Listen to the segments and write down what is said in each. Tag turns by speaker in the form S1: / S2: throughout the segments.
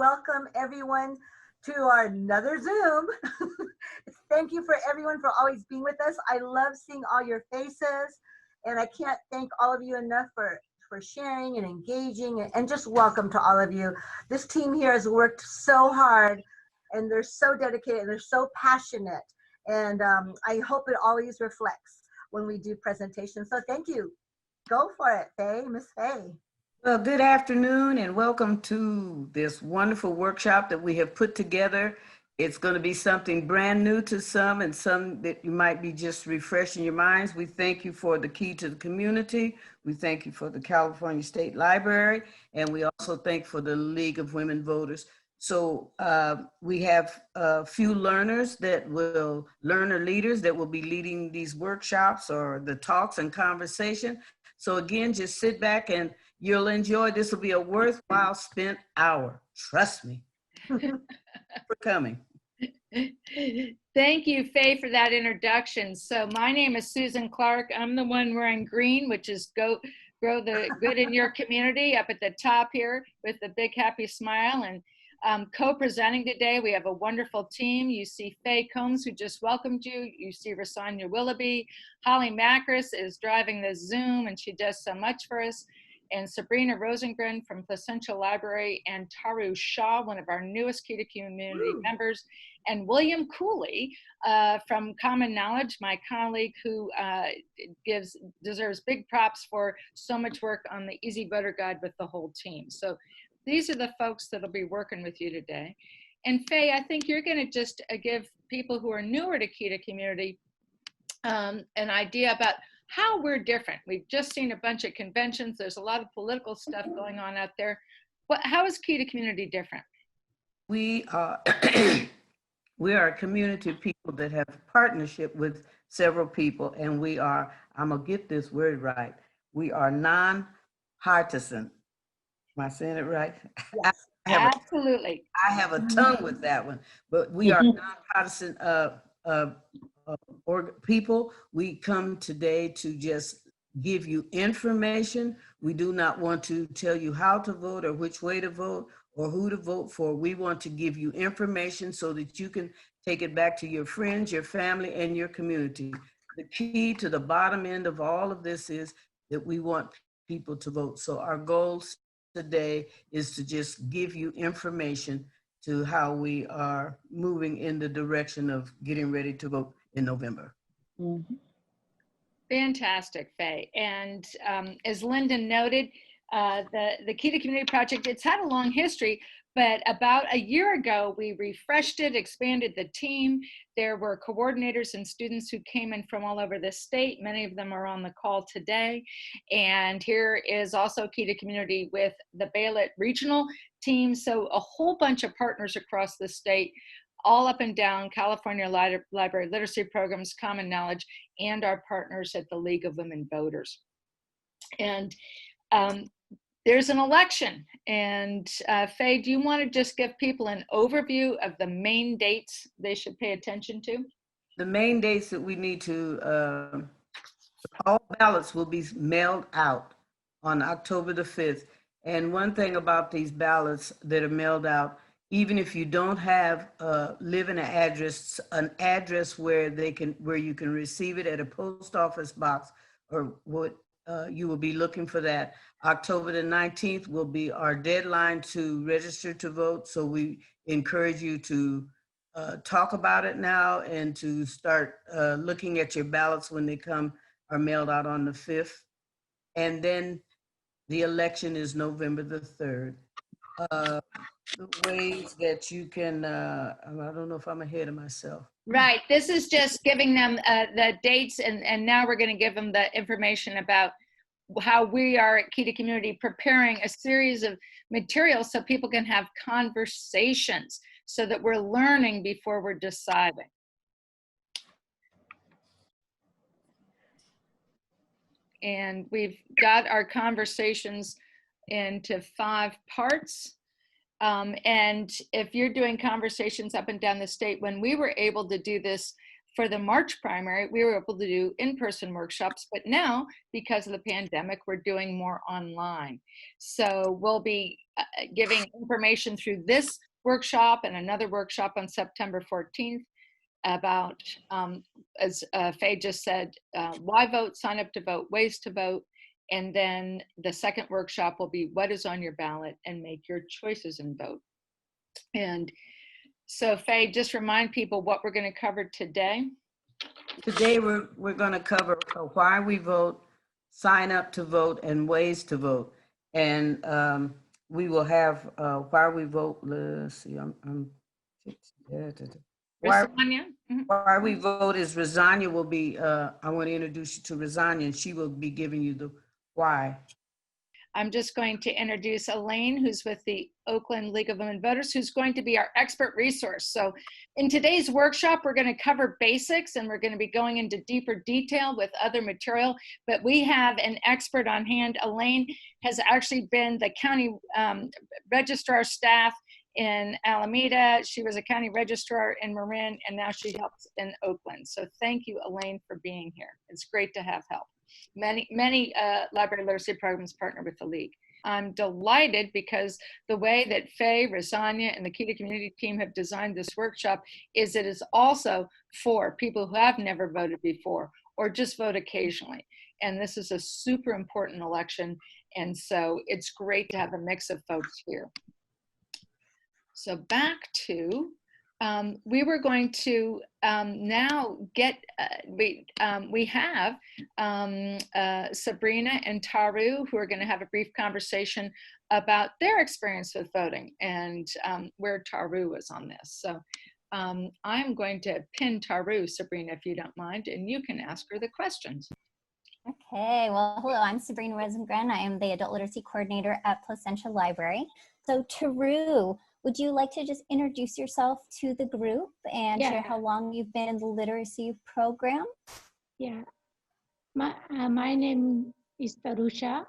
S1: welcome everyone to our another Zoom. Thank you for everyone for always being with us. I love seeing all your faces, and I can't thank all of you enough for sharing and engaging, and just welcome to all of you. This team here has worked so hard, and they're so dedicated, and they're so passionate, and I hope it always reflects when we do presentations. So thank you. Go for it, Faye, Miss Faye.
S2: Well, good afternoon and welcome to this wonderful workshop that we have put together. It's going to be something brand new to some and some that you might be just refreshing your minds. We thank you for the Key to the Community. We thank you for the California State Library, and we also thank for the League of Women Voters. So we have a few learners that will, learner leaders that will be leading these workshops or the talks and conversation. So again, just sit back and you'll enjoy. This will be a worthwhile spent hour. Trust me. For coming.
S3: Thank you, Faye, for that introduction. So my name is Susan Clark. I'm the one wearing green, which is grow the good in your community up at the top here with the big happy smile. And co-presenting today, we have a wonderful team. You see Faye Combs, who just welcomed you. You see Rasanya Willoughby. Holly Macris is driving the Zoom, and she does so much for us. And Sabrina Rosengren from Placentia Library, and Taru Shaw, one of our newest Key to Community members, and William Cooley from Common Knowledge, my colleague who deserves big props for so much work on the Easy Voter Guide with the whole team. So these are the folks that'll be working with you today. And Faye, I think you're gonna just give people who are newer to Key to Community an idea about how we're different. We've just seen a bunch of conventions. There's a lot of political stuff going on out there. How is Key to Community different?
S2: We are we are a community of people that have partnership with several people, and we are, I'm gonna get this word right, we are non-partisan. Am I saying it right?
S3: Yes, absolutely.
S2: I have a tongue with that one, but we are non-partisan people. We come today to just give you information. We do not want to tell you how to vote or which way to vote or who to vote for. We want to give you information so that you can take it back to your friends, your family, and your community. The key to the bottom end of all of this is that we want people to vote. So our goal today is to just give you information to how we are moving in the direction of getting ready to vote in November.
S3: Mm-hmm. Fantastic, Faye. And as Lyndon noted, the Key to Community Project, it's had a long history, but about a year ago, we refreshed it, expanded the team. There were coordinators and students who came in from all over the state. Many of them are on the call today. And here is also Key to Community with the Baylor Regional team. So a whole bunch of partners across the state, all up and down California Library Literacy Programs, Common Knowledge, and our partners at the League of Women Voters. And there's an election. And Faye, do you want to just give people an overview of the main dates they should pay attention to?
S2: The main dates that we need to, all ballots will be mailed out on October the 5th. And one thing about these ballots that are mailed out, even if you don't have live in an address where you can receive it at a post office box, or what you will be looking for that. October the 19th will be our deadline to register to vote. So we encourage you to talk about it now and to start looking at your ballots when they are mailed out on the 5th. And then the election is November the 3rd. The ways that you can, I don't know if I'm ahead of myself.
S3: Right, this is just giving them the dates, and now we're gonna give them the information about how we are at Key to Community preparing a series of materials so people can have conversations, so that we're learning before we're deciding. And we've got our conversations into 5 parts. And if you're doing conversations up and down the state, when we were able to do this for the March primary, we were able to do in-person workshops, but now, because of the pandemic, we're doing more online. So we'll be giving information through this workshop and another workshop on September 14th about, as Faye just said, why vote, sign up to vote, ways to vote. And then the second workshop will be what is on your ballot and make your choices and vote. And so Faye, just remind people what we're going to cover today.
S2: Today we're going to cover why we vote, sign up to vote, and ways to vote. And we will have why we vote. Let's see,
S3: Rasanya?
S2: Why we vote is Rasanya will be, I want to introduce you to Rasanya, and she will be giving you the why.
S3: I'm just going to introduce Elaine, who's with the Oakland League of Women Voters, who's going to be our expert resource. So in today's workshop, we're going to cover basics and we're going to be going into deeper detail with other material, but we have an expert on hand. Elaine has actually been the county registrar staff in Alameda. She was a county registrar in Marin, and now she helps in Oakland. So thank you, Elaine, for being here. It's great to have help. Many library literacy programs partner with the League. I'm delighted because the way that Faye, Rasanya, and the Kita community team have designed this workshop is it is also for people who have never voted before or just vote occasionally. And this is a super important election. And so it's great to have a mix of folks here. So back to, we were going to now get, we have Sabrina and Taru who are going to have a brief conversation about their experience with voting and where Taru is on this. So I'm going to pin Taru, Sabrina, if you don't mind, and you can ask her the questions.
S4: Okay, well, hello, I'm Sabrina Rosengren. I am the Adult Literacy Coordinator at Placentia Library. So Taru, would you like to just introduce yourself to the group and share how long you've been in the literacy program?
S5: Yeah, my name is Tarusha,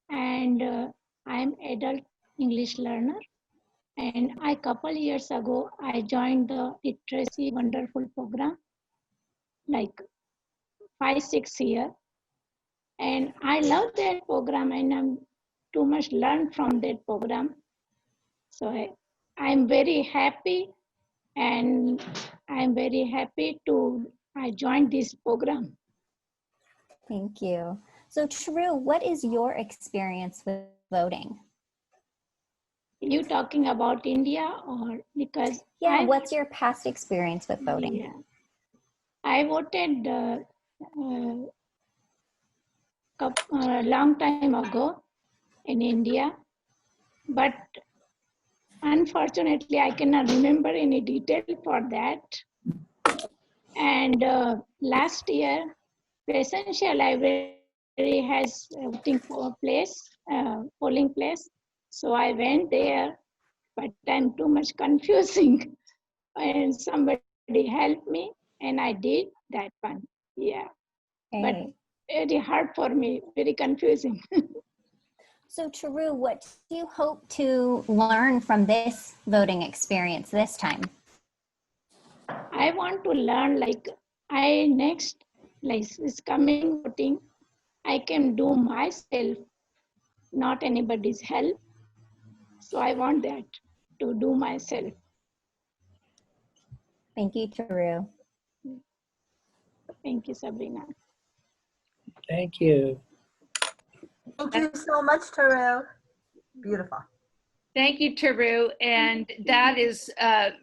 S5: and I'm adult English learner. And a couple years ago, I joined the Literacy Wonderful program, like 5-6 years. And I love that program, and I'm too much learned from that program. So I'm very happy, and I'm very happy I joined this program.
S4: Thank you. So Taru, what is your experience with voting?
S5: You talking about India or because?
S4: Yeah, what's your past experience with voting?
S5: Yeah. I voted a long time ago in India, but unfortunately I cannot remember any detail for that. And last year, Placentia Library has voting polling place. So I went there, but I'm too much confusing. And somebody helped me, and I did that one. Yeah, but very hard for me, very confusing.
S4: So Taru, what do you hope to learn from this voting experience this time?
S5: I want to learn, like this coming voting, I can do myself, not anybody's help. So I want that to do myself.
S4: Thank you, Taru.
S5: Thank you, Sabrina.
S6: Thank you.
S1: Thank you so much, Taru. Beautiful.
S3: Thank you, Taru. And that is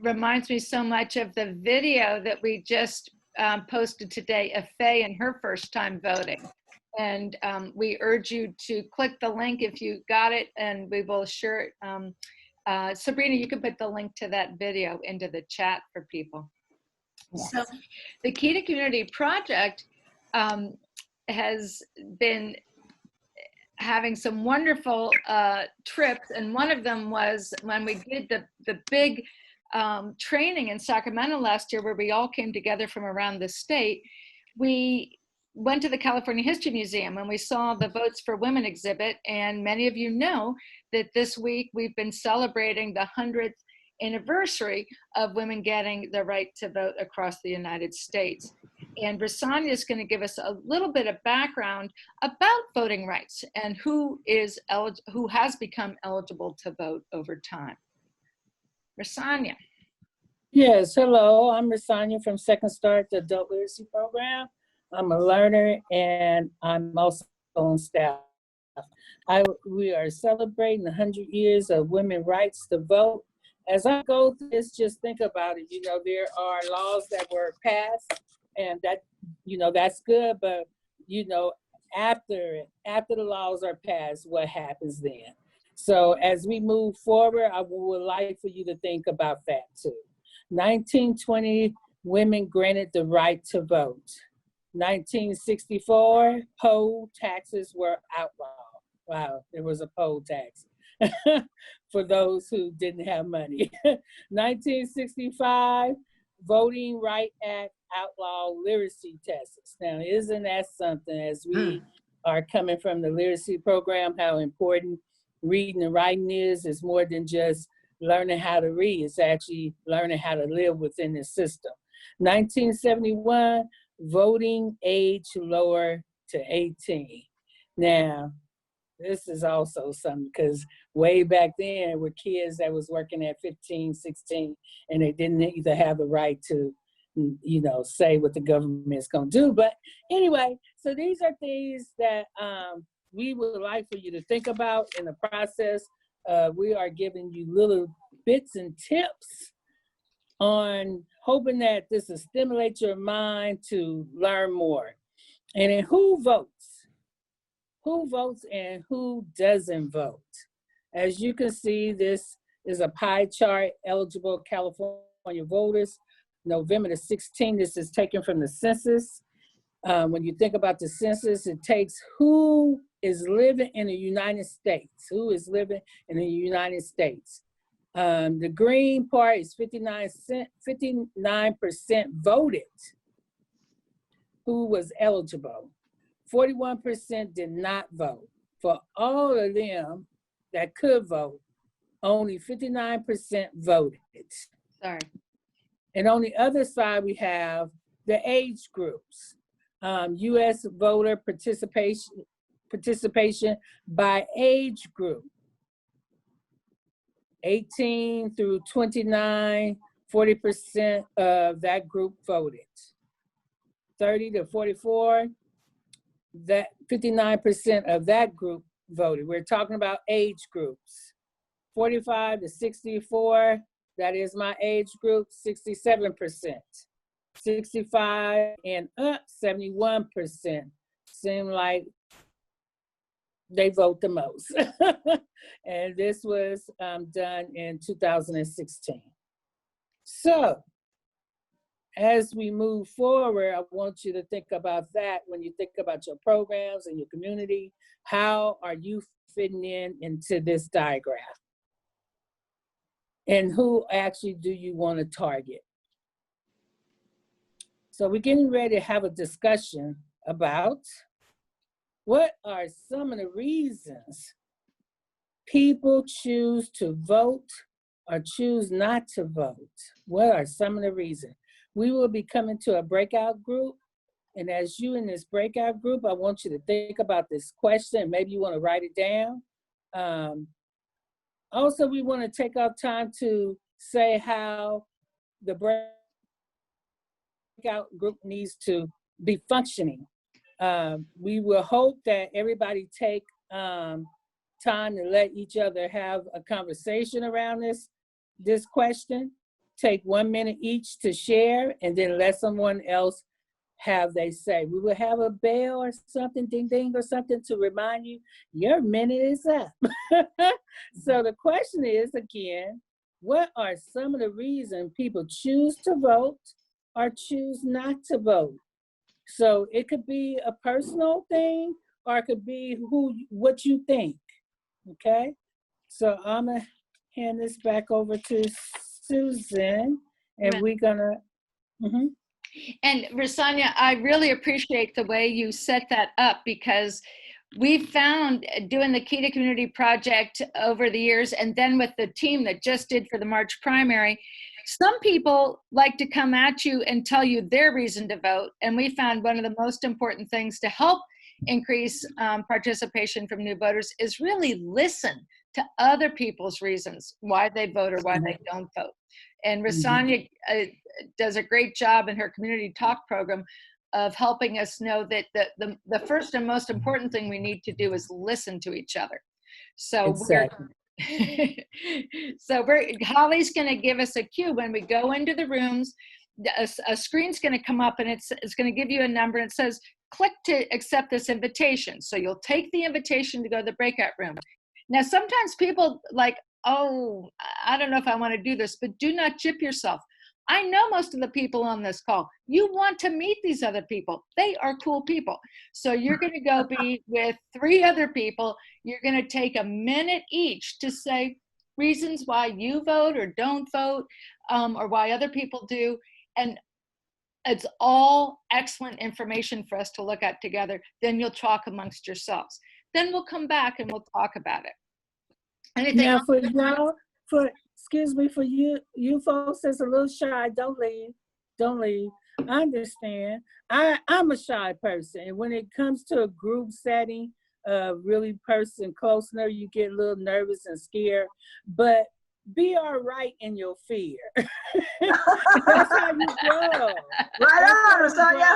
S3: reminds me so much of the video that we just posted today of Faye and her first time voting. And we urge you to click the link if you got it, and we will share it. Sabrina, you can put the link to that video into the chat for people. Yes. So the Kita Community Project has been having some wonderful trips, and one of them was when we did the big training in Sacramento last year, where we all came together from around the state. We went to the California History Museum and we saw the Votes for Women exhibit, and many of you know that this week we've been celebrating the 100th anniversary of women getting the right to vote across the United States. And Rasanya is going to give us a little bit of background about voting rights and who has become eligible to vote over time. Rasanya.
S6: Yes, hello. I'm Rasanya from Second Start, the Adult Literacy Program. I'm a learner and I'm also on staff. We are celebrating 100 years of women's rights to vote. As I go through this, just think about it. You know, there are laws that were passed, and that, you know, that's good. But, you know, after the laws are passed, what happens then? So as we move forward, I would like for you to think about that too. 1920, women granted the right to vote. 1964, poll taxes were outlawed. Wow, there was a poll tax for those who didn't have money. 1965, Voting Right Act outlawed literacy tests. Now, isn't that something, as we are coming from the literacy program, how important reading and writing is more than just learning how to read. It's actually learning how to live within the system. 1971, voting age lower to 18. Now, this is also something, because way back then were kids that was working at 15, 16, and they didn't either have the right to, you know, say what the government is going to do. But anyway, so these are things that we would like for you to think about in the process. We are giving you little bits and tips on hoping that this will stimulate your mind to learn more. And then who votes? Who votes and who doesn't vote? As you can see, this is a pie chart, eligible California voters. November the 16th, this is taken from the census. When you think about the census, it takes who is living in the United States. Who is living in the United States? The green part is 59% voted who was eligible. 41% did not vote. For all of them that could vote, only 59% voted.
S3: Sorry.
S6: And on the other side, we have the age groups. U.S. voter participation by age group. 18 through 29, 40% of that group voted. 30 to 44, that 59% of that group voted. We're talking about age groups. 45 to 64, that is my age group, 67%. 65 and up, 71%. Seem like they vote the most. And this was done in 2016. So, as we move forward, I want you to think about that when you think about your programs and your community. How are you fitting into this diagram? And who actually do you want to target? So we're getting ready to have a discussion about what are some of the reasons people choose to vote or choose not to vote. What are some of the reasons? We will be coming to a breakout group. And as you in this breakout group, I want you to think about this question. Maybe you want to write it down. Also, we want to take our time to say how the breakout group needs to be functioning. We will hope that everybody take time to let each other have a conversation around this question. Take 1 minute each to share, and then let someone else have they say. We will have a bell or something, ding ding or something, to remind you your minute is up. So the question is, again, what are some of the reasons people choose to vote or choose not to vote? So it could be a personal thing, or it could be what you think. Okay, so I'm gonna hand this back over to Susan, and we're gonna.
S3: And Rasanya, I really appreciate the way you set that up, because we found doing the Key to Community project over the years, and then with the team that just did for the March primary, some people like to come at you and tell you their reason to vote. And we found one of the most important things to help increase participation from new voters is really listen to other people's reasons why they vote or why they don't vote. And Rasanya does a great job in her community talk program of helping us know that the first and most important thing we need to do is listen to each other. So
S6: Exactly.
S3: Holly's going to give us a cue when we go into the rooms. A screen's going to come up and it's going to give you a number and it says, click to accept this invitation. So you'll take the invitation to go to the breakout room. Now, sometimes people like, oh, I don't know if I want to do this, but do not jip yourself. I know most of the people on this call. You want to meet these other people. They are cool people. So you're going to go be with 3 other people. You're going to take a minute each to say reasons why you vote or don't vote, or why other people do. And it's all excellent information for us to look at together. Then you'll talk amongst yourselves. Then we'll come back and we'll talk about it. Anything
S6: Now
S3: else?
S6: for y'all, excuse me, for you folks that's a little shy, don't leave. I understand. I'm a shy person. And when it comes to a group setting, really person closer, you get a little nervous and scared, but be all right in your fear. That's how you grow.
S1: Right on, Rasanya.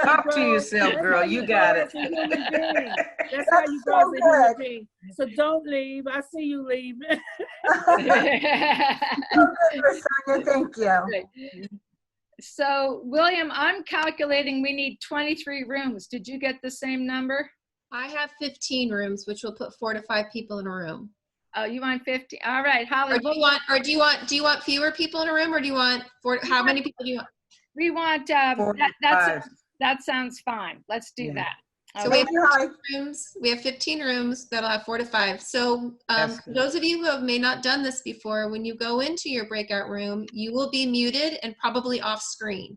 S2: Talk to yourself, girl. You got it.
S6: That's how you grow as a human being. So don't leave. I see you leaving.
S1: So good, Rasanya. Thank you.
S3: So, William, I'm calculating we need 23 rooms. Did you get the same number?
S7: I have 15 rooms, which will put 4 to 5 people in a room.
S3: Oh, you want 50? All right, Holly.
S7: Or do you want fewer people in a room, or do you want how many people do you want?
S3: We want,
S2: 45.
S3: that sounds fine. Let's do that.
S7: So
S3: Okay.
S7: we have 15 rooms that'll have 4 to 5. So
S2: That's
S7: for
S2: good.
S7: those of you who may not done this before, when you go into your breakout room, you will be muted and probably off screen.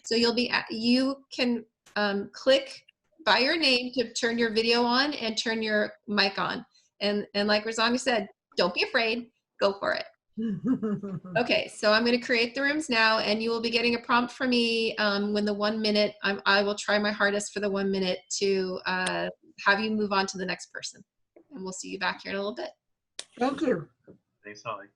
S7: So you can click by your name to turn your video on and turn your mic on. And like Rasanya said, don't be afraid, go for it. Okay, so I'm going to create the rooms now, and you will be getting a prompt from me when the 1 minute, I will try my hardest for the 1 minute to have you move on to the next person. And we'll see you back here in a little bit.
S1: Thank you.
S8: Thanks, Holly.